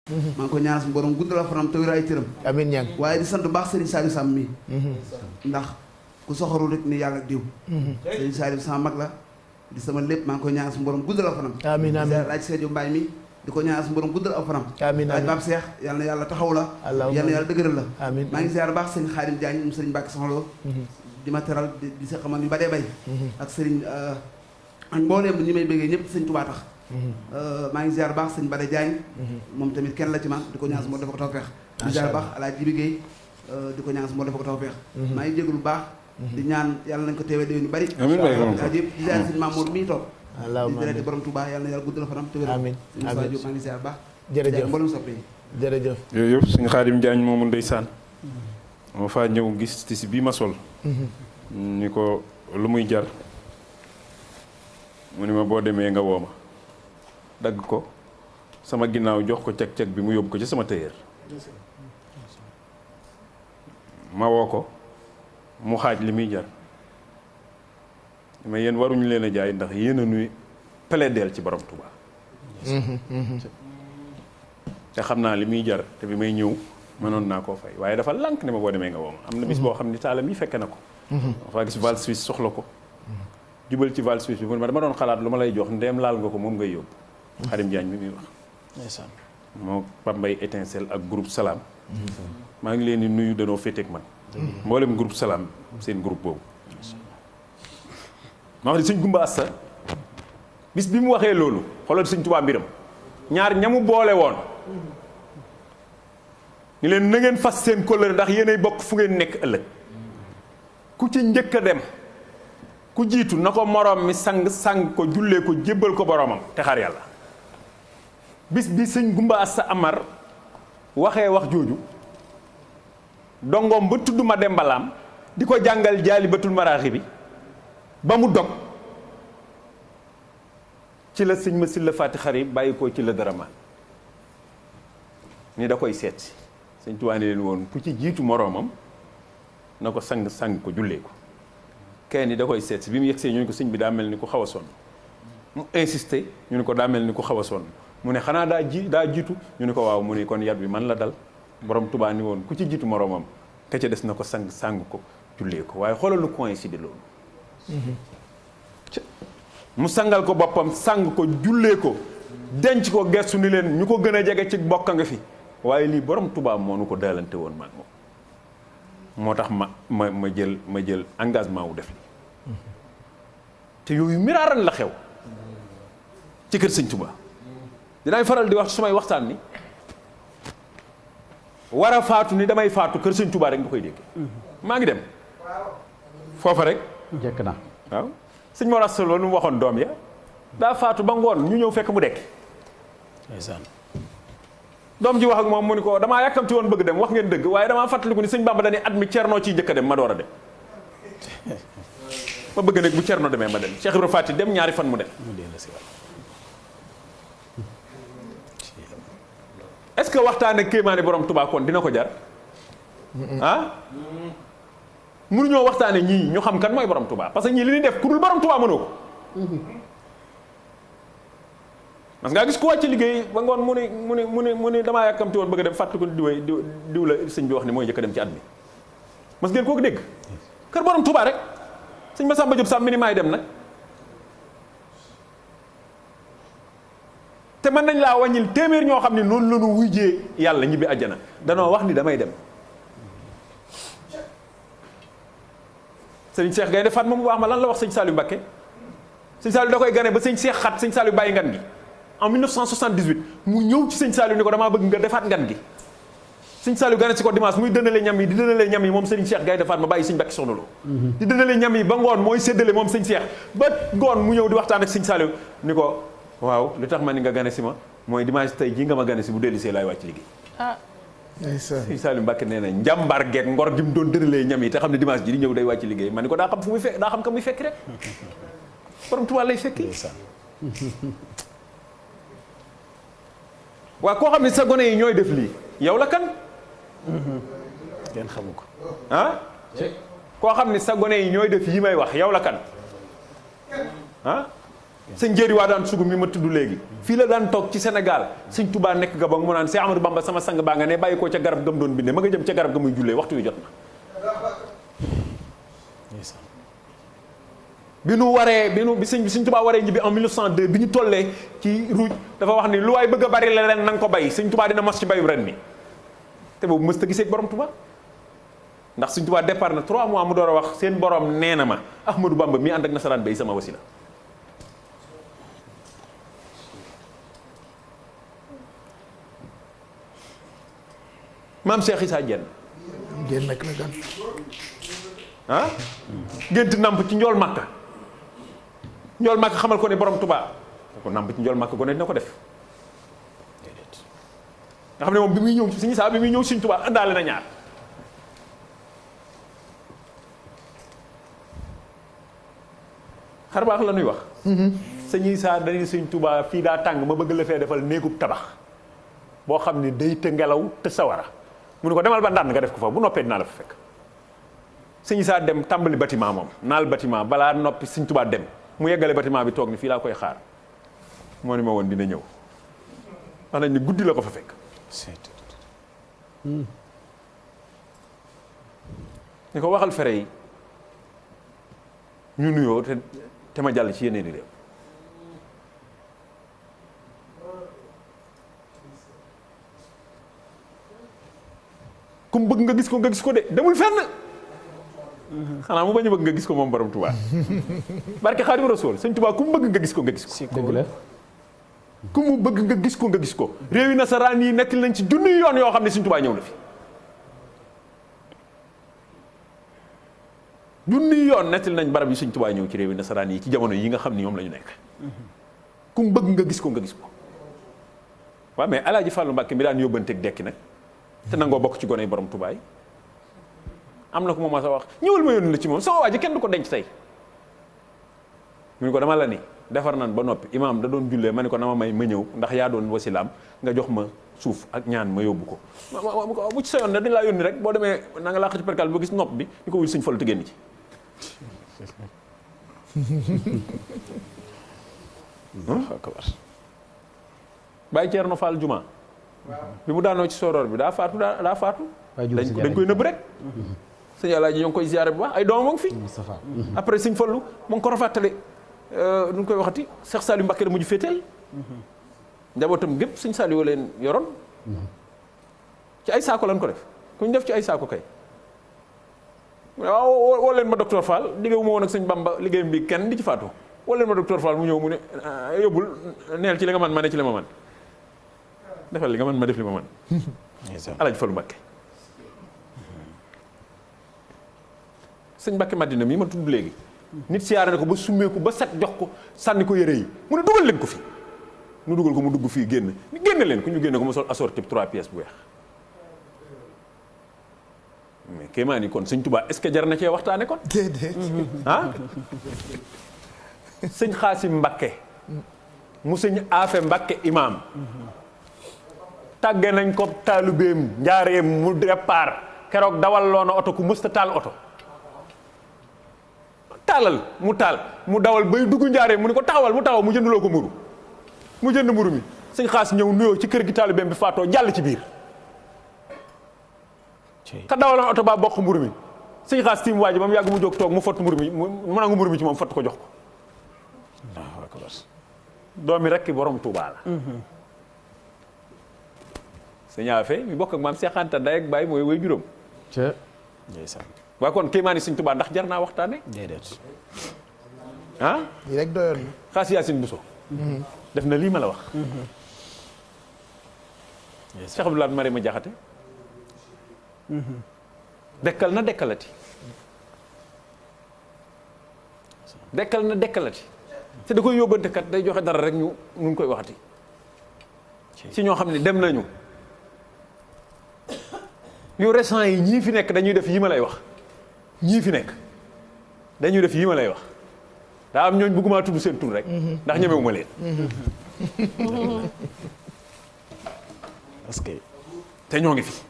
maa ngi ko ñaanal suñu borom guddal fanam te wér ay cëram. amiin ñaan. waaye di sant baax Serigne Saliou Sam mi ndax ku soxoru rek ni yàlla diw. Serigne Saliou sama mag la di sama lépp maa ngi ko ñaanal suñu borom guddal fanam. amiin amiin laaj Seydou Mbaye mi di ko ñaanal suñu borom guddal fanam. amiin laaj Pape Cheikh yal na yàlla taxaw la. yal na yàlla dëgëral la. amiin maa ngi ziar baax Serigne Khadim Diagne moom Serigne Mbacke Soxla di ma teral di sa xamal ñu badee bay ak Serigne ak mbooleem ñi may bëggee ñëpp Serigne Touba tax maa ngi ziar baax Serigne Bada Diagne moom tamit kenn la ci man di ko ñaan su moo dafa ko tawfeex di ziar baax Alaaji Jibi Gueye di ko ñaan su moo dafa ko tawfeex maa ngi jégalu baax di ñaan yàlla nañ ko teewee déwén yu bari yëpp di ziar Serigne Mamour mii toog di direct borom Touba yàlla na yàlla guddal fanam te wér amiin amiin maa ngi ziar baax jërëjëf mboolem soppe yi jërëjëf yooyu yëpp suñu Xaadim Jaañ moomu ndeysaan moo faa ñëw gis tisi bii ma sol ni ko lu muy jar mu ni ma boo demee nga woo ma dagg ko sama ginnaaw jox ko ceg-ceg bi mu yóbbu ko ci sama tailleur ma woo ko mu xaaj li muy jar mais yéen waruñu leen a jaay ndax yéen a nuy plaideel ci borom Touba te xam naa li muy jar te bi may ñëw mënoon naa koo fay waaye dafa lànk ne ma boo demee nga woo ma am na bis boo xam ni taalam yi fekke na ko dafa gis val suisse soxla ko jubal ci val suisse bi mu ne ma dama doon xalaat lu ma lay jox ndeem laal nga ko moom ngay yóbbu Xadim Jaañ mi muy wax ndeysaan moo Pambay étincelle ak groupe Salam maa ngi leen di nuyu danoo féeteeg man mboolem groupe Salam seen groupe boobu ma wax ni sëñ Gumba Asta bis bi mu waxee loolu xoolal sëñ Tuubaa mbiram ñaar ñamu boole woon ni leen na ngeen fas seen kóllëre ndax yéenay bokk fu ngeen nekk ëllëg ku ci njëkk a dem ku jiitu na ko moroom mi sang ko jullee ko jébbal ko boroomam te xaar yàlla bis bi sëñ Gumba Asta Amar waxee wax jooju dongoom ba tudd ma dembalaam di ko jàngal jaalibatul maraaxi bi ba mu dog ci la sëñ ma si la faati xari bàyyi ko ci la dara maan ni da koy seet si sëñ Tuubaa ne leen woon ku ci jiitu moroomam na ko sang ko jullee ko kenn ni da koy seet si bi mu yegsee ñu ne ko sëñ bi daa mel ni ku xaw a sonn mu insisté ñu ne ko daa mel ni ku xaw a sonn mu ne xanaa daa jiitu ñu ne ko waaw mu ne kon yat bi man la dal borom Tuubaa ni woon ku ci jiitu moroomam ka ca des na ko sang ko jullee ko waaye xoolal lu coïncide loolu mu sangal ko boppam sang ko jullee ko denc ko gestu ni leen ñu ko gën a jege ci bokk nga fi waaye lii borom Tuubaa moo nu ko daalante woon maag moom moo tax ma jël engagement wu def li te yooyu miraaran la xew ci kër sëñ Tuubaa dinaay faral di wax sumay waxtaan ni war a faatu ni damay faatu kër sëñ Tuubaa rek nga koy dégg maa ngi dem foofa rek jekk na waaw sëñ Mor Asta Lo nu mu waxoon doom ya daa faatu ba ngoon ñu ñëw fekk mu dekk ndeysaan doom ji wax ak moom mu ni ko damaa yàkkamti woon bëgg dem wax ngeen dëgg waaye damaa fàttaliku ni sëñ Bamba dañuy at mi Cerno ciy njëkk a dem ma door a dem ma bëgg nag bu Cerno demee ma dem Cheikh Ibra Fati dem ñaari fan mu dem est-ce que waxtaan ak kéemaane borom Tuubaa kon dina ko jar ah mënuñoo waxtaane ñii ñu xam kan mooy borom Tuubaa parce que ñii li ñuy def ku dul borom Tuubaa mënoo ko parce que nga gis ku wàcc liggéey ba ngoon mu ne damaa yàkkamti woon bëgg a dem fàttaliku diw la sëñ bi wax ni mooy njëkk a dem ci at mi mas ngeen kooku dégg kër borom Tuubaa rek sëñ Masamba Jóob Sàmb mi ni maay dem nag te mën nañ laa wàññil téeméer ñoo xam ne noonu la ñu wujjee yàlla ñibbi àjjana danoo wax ni damay dem sëñ Cheikh Gaynde Fatma mu wax ma lan la wax sëñ Saliou Mbacké sëñ Saliou da koy gane ba sëñ Cheikh xat sëñ Saliou bàyyi ngan gi en 1978 mu ñëw ci sëñ Saliou ni ko damaa bëgg nga defaat ngan gi sëñ Saliou gane si ko dimanche muy dëndalee ñam yi di dëndalee ñam yi moom sëñ Cheikh Gaynde Fatma bàyyi sëñ Mbacké Soxna Lo di dëndalee ñam yi ba ngoon mooy séddale moom sëñ Cheikh ba ngoon mu ñëw di waxtaan ak sëñ Saliou ni ko waaw li tax ma ni nga gane si ma mooy dimanche tey jii nga ma gane si bu dellisee laay wàcc liggéey sëñ Saliou Mbacké nee na njàmbaar geek ngor gi mu doon dënalee ñam yi te xam ne dimanche ji di ñëw day wàcc liggéey ma ni ko daa xam fu muy fekk daa xam ka muy fekk rek borom Tuubaa lay fekki waaw koo xam ne sa gone yi ñooy def lii yow la kan kenn xamu ko ah koo xam ne sa gone yi ñooy def yi may wax yow la kan ah sëñ Jéeri waa daan sugu mi ma tudd léegi fii la daan toog ci Sénégal sëñ Touba nekk Gabon mu naan Seex Ahmadou Bamba sama sang baa nga ne bàyyi ko ca garab gam doon bindee ma nga jëm ca garab ga muy jullee waxtu wi jot na bi sëñ Touba waree ñibbi en 1902 bi ñu tollee ci ruuj dafa wax ni lu waay bëgg a bari la ren na nga ko bay sëñ Touba dina mos ci bayu ren mi te boobu mës ta gisee ak borom Touba ndax sëñ Touba départ na 3 mois mu door a wax seen borom nee na ma Ahmadou Bamba mii ànd ak nasaraan bay sama wasila maam Cheikh Issa Diène génn nag la gan ah gént namp ci njool Makka njool Makka xamal ko ne borom Touba ko namp ci njool Makka ko ne dina ko def nga xam ne moom bi muy ñëw Sëñ Issa bi muy ñëw Sëñ Touba àndaale na ñaar xar baax la ñuy wax Sëñ Issa dañuy Sëñ Touba fii daa tàng ma bëgg la fee defal néegub tabax boo xam ne day te ngelaw te sawara mu ne ko demal ba ndànd nga def ko fa bu noppee dinaa la fa fekk Sëñ Issa dem tàmbali bâtiment moom naal bâtiment balaa noppi Sëñ Touba dem mu yeggale bâtiment bi toog ni fii laa koy xaar moo ni ma woon dina ñëw wax nañ ni guddi la ko fa fekk ni ko waxal fere yi ñu nuyoo te ma jàll ci yeneen i réew ku mu bëgg nga gis ko de demul fenn xanaa mu bañ a bëgg nga gis ko moom borom Touba barke Xaadimu Rasuul Sëñ Touba ku mu bëgg nga gis ko dëgg la ku mu bëgg nga gis ko réewi nasaraan yi nekk nañ ci junni yoon yoo xam ne Sëñ Touba ñëw na fi junni yoon nettali nañ barab yi Sëñ Touba ñëw ci réewi nasaraan yi ci jamono yi nga xam ni ñoom la ñu nekk ku mu bëgg nga gis ko waaw mais Alaaji Fàllu Mbàkke mi daan yóbbanteeg dekki nag te nangoo bokk ci gone yi borom Touba yi am na ko moom ma sa wax ñëwal ma yónni la ci moom sama waa ji kenn du ko denc tey mu ni ko dama la ni defar nan ba noppi imaam da doon jullee ma ni ko na ma may ma ñëw ndax yaa doon wasilaam nga jox ma suuf ak ñaan ma yóbbu ko bu ci sa yoon ne dañ laa yónni rek boo demee na nga laa ci perkal ba gis nopp bi ni ko wul Sëñ Fallu te génn ci Baye Thierno Fall Juma bi mu daanoo ci soroor bi daa faatu dañ koy nëbb rek sëñ Alaaji ñoo ngi koy ziyaare bu baax ay doomam ngi fi après Sëñ Fallu mu ngi ko rafetale nu koy waxati Cheikh Saliou Mbacké da mujj féeteel njabootam gépp Sëñ Saliou leen yoroon ci ay saako lañ ko def ku ñu def ci ay saako kay waaw woo leen ma docteur Fall liggéeyu ma woon ak Sëñ Bamba liggéeyam bi kenn di ci faatu woo leen ma docteur Fall mu ñëw mu ne yóbbul neel ci li nga man ma ne ci li ma man defal li nga man ma def li ma man Alaaji Fallu Mbacké Sëñ Mbacké Madina mii ma tudd léegi nit siyaare na ko ba summeeku ba set jox ko sànni ko yére yi mu ne dugal leen ko fi nu dugal ko mu dugg fii génn ñu génne leen ko ñu génne ko mu sol assorti 3 pièces bu weex mais kéemaa ni kon Sëñ Touba est-ce que jar na cee waxtaane kon déedéet ah Sëñ Xaasim Mbacké mu Sëñ Afe Mbacké imaam tàgge nañ ko taalubeem njaareem mu départ keroog dawal loona oto ku mësta taal oto taalal mu taal mu dawal bay dugg njaareem mu ni ko taxawal mu taxaw mu jënduloo ko mburu mu jënd mburu mi Sëñ Xaas ñëw nuyoo ci kër gi taalubeem bi faatoo jàll ci biir ka dawaloon oto baa bokk mburu mi Sëñ Xaas tiim waa ji ba mu yàgg mu jóg toog mu fott mburu mi mu nangu mburu mi ci moom fott ko jox ko Allahu akbar doomi rekk borom Tuubaa la Sëñ Afe mi bokk ak maam Seex Anta Nday ak Baay mooy way juróom waaye kon kéemaani Sëñ Tuubaa ndax jar naa waxtaane déedéet ah lii rek doyoon Xaas Yaasin Buso def na lii ma la wax Cheikh Abdoulaye Mariama Jaxate dekkal na dekkalati te da koy yóbbante kat day joxe dara rek ñu ngi koy waxati ci ñoo xam ne dem nañu yu récent yi ñii fi nekk dañuy def yi ma lay wax ñii fi nekk dañuy def yi ma lay wax daa am ñooñ bëgguma tudd seen tur rek ndax ñemewuma leen parce que te ñoo ngi fi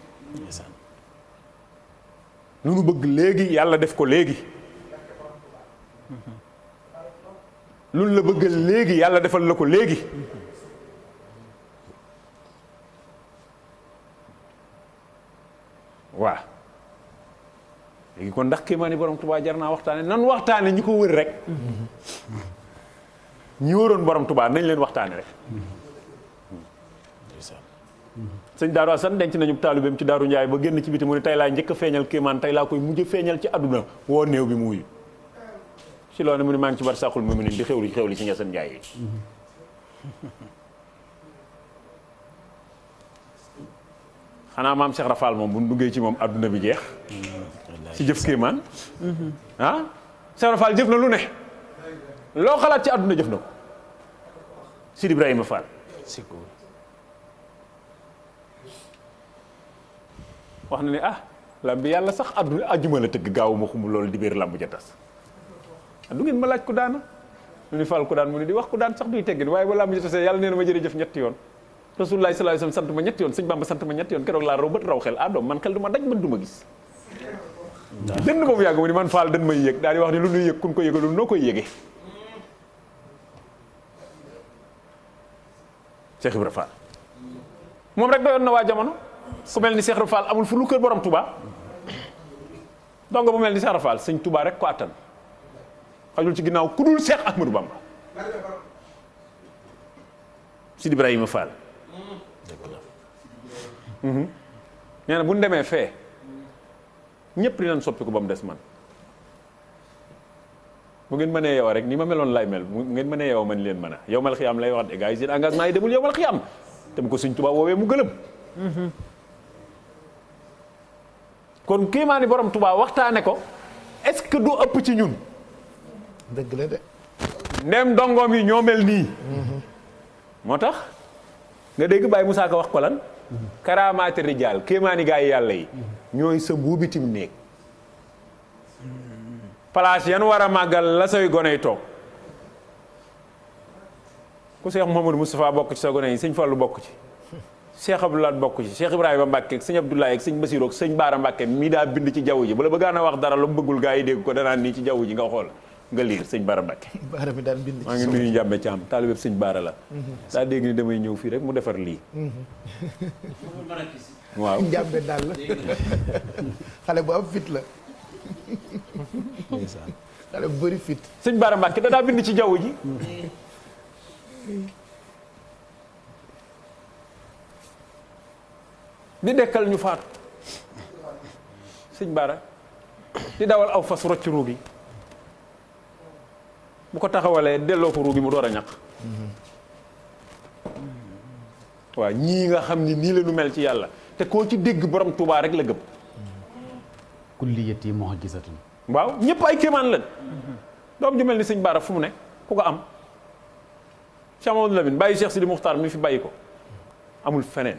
lu nu bëgg léegi yàlla def ko léegi luñ la bëggal léegi yàlla defal la ko léegi. waaw léegi kon ndax kéemaani borom Tuubaa jar naa waxtaane nan waxtaane ñi ko wër rek ñi wëroon borom Tuubaa nañ leen waxtaane rek. sëñ Daaru Asan denc nañu taalibeem ci Daaru Njaay ba génn ci biti mu ne tey laa njëkk a feeñal kéemaan tey laa koy mujj feeñal ci àdduna woo néew bi mu wuyu ci loolu mu ne maa ngi ci bar sàqul mu di xewli ci Ñasan Njaay yi. xanaa maam Cheikh Rafal moom bu ñu duggee ci moom àdduna bi jeex. ci jëf kéemaan. ah Cheikh Rafal jëf na lu ne. loo xalaat ci àdduna jëf na ko. Sidi Ibrahima Fall. wax na ne lamb bi yàlla sax àdduna àjjuma la tëgg gaawu ma xumb loolu di biir lamb ja tas. du ngeen ma laaj ku daana mu ni Fall ku daan mu ne di wax ku daan sax duy teggin waaye ba lamb ja tasee yàlla nee na ma jërëjëf ñetti yoon. Rasulullah sallallahu alayhi wasallam sant ma ñetti yoon sëñ Bamba sant ma ñetti yoon keroog laa raw bët raw xel doom man xel du ma daj bët du ma gis. dënn boobu yàgg mu ni man Fall dañ may yëg daal di wax ni lu nuy yëg kun ko yëgalul noo koy yëgee. Cheikh Ibra Fall moom rek doyoon na waa jamono ku mel ni Cheikh Ibra Fall amul fu lu kër borom Touba donc bu mel ni Cheikh Ibra Fall sëñ Touba rek ko attan xajul ci ginnaaw ku dul Cheikh Ahmadou Bamba. Sidi Ibrahima Fall nee na bu ñu demee fee ñëpp dinañ soppi ko ba mu des man bu ngeen mënee yow rek ni ma meloon lay mel bu ngeen mënee yow man leen mën a yow mal xiyaam lay wax de gars yi seen engagement yi demul yow mal xiyaam te bu ko Sëñ Tuubaa woowee mu gëlëm. kon kéemaani borom Tuubaa waxtaane ko est-ce que du ëpp ci ñun. dëgg la de. ndem dongoom yi ñoo mel nii. moo tax nga dégg Baye Moussa Ka wax ko lan. karaamaati rijaal kéemaani gaa yi yàlla yi. ñooy sa mbuubitim néeg. place yan war a màggal la say gone yi toog. ku Cheikh Mouhamadou Moustapha bokk ci sa gone yi sëñ Fallou bokk ci. Cheikh Abdoulaye bokk ci Cheikh Ibrahima Mbacke ak sëñ Abdoulaye ak sëñ Basirou ak sëñ Baara Mbacke mii daa bind ci jaww ji bala bëggaan a wax dara lu mu bëggul gaa yi dégg ko danaan nii ci jaww ji nga xool nga liir sëñ Baara Mbacke. Baara mi daan bind ci maa ngi nuyu Njàmbe Caam taalibe sëñ Baara la. daa dégg ni damay ñëw fii rek mu defar lii. waaw Njàmbe daal la xale bu am fit la. xale bu bëri fit. sëñ Baara Mbacke da daa bind ci jaww ji. di dekkal ñu faatu sëñ Baara di dawal aw fas rocc ruugi bu ko taxawalee delloo ko ruugi mu door a ñaq waaw ñii nga xam ni nii la ñu mel ci yàlla te koo ci dégg borom Tuubaa rek la gëm. kulliyati mu'jizatun. waaw ñëpp ay kéemaan lañ. doom ju mel ni sëñ Baara fu mu ne ku ko am Cheikh Mamadou Lamine bàyyi Cheikh Sidi Muxtaar mi fi bàyyi ko amul feneen.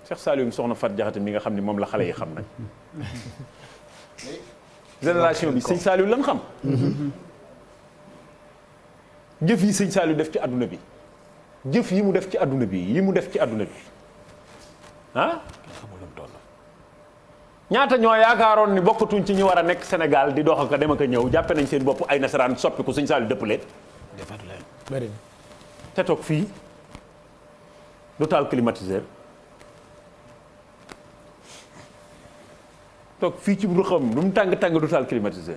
Cheikh Saliou soxna Fat Jaxate mi nga xam ni moom la xale yi xam nañ génération bi sëñ Saliou lan xam jëf yi sëñ Saliou def ci àdduna bi jëf yi mu def ci àdduna bi yi mu def ci àdduna bi ah ñaata ñoo yaakaaroon ni bokkatuñ ci ñi war a nekk Sénégal di dox ak dem ak a ñëw jàppe nañ seen bopp ay nasaraan soppi ko sëñ Saliou dëpp leen defar leen bëri na. te toog fii du taal climatiseur toog fii ci ruxam lu mu tàng-tàng du taal climatiseur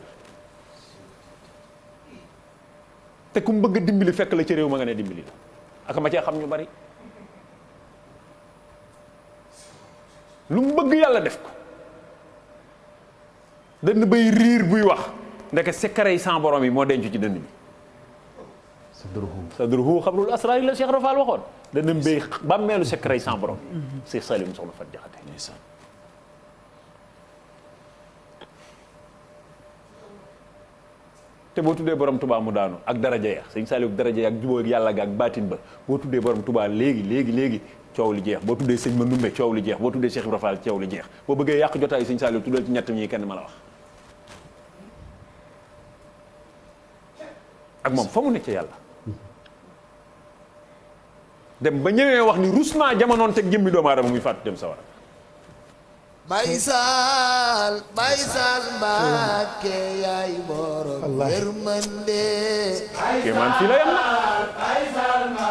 te ku mu bëgg dimbali fekk la ci réew ma nga ne dimbali la ak ma cee xam ñu bari lu mu bëgg yàlla def ko dënn bay riir buy wax ndeke secret yi sans borom yi moo denc ci dënn bi sadruhu xabrul asraar la Cheikh Rafal waxoon dënn bay bàmmeelu secret yi sans borom Cheikh Saliou soxna Fat Jaxate te boo tuddee borom Touba mu daanu ak daraja ya sëñ Saliou ak daraja ya ak jubóo ak yàlla ga ak baatin ba boo tuddee borom Touba léegi coow li jeex boo tuddee sëñ Mandoumbe coow li jeex boo tuddee Cheikh Ibra Fall coow li jeex boo bëggee yàq jotaayu sëñ Saliou tuddal ci ñett ñi kenn ma la wax ak moom fa mu nekk yàlla dem ba ñëwee wax ni rus naa jamonoon teg jëmmi doomu aadama muy fàttu dem sawara Baye Sall Mbàkke yaay borom Wallaahi. yërmande kéemaan fii la yem na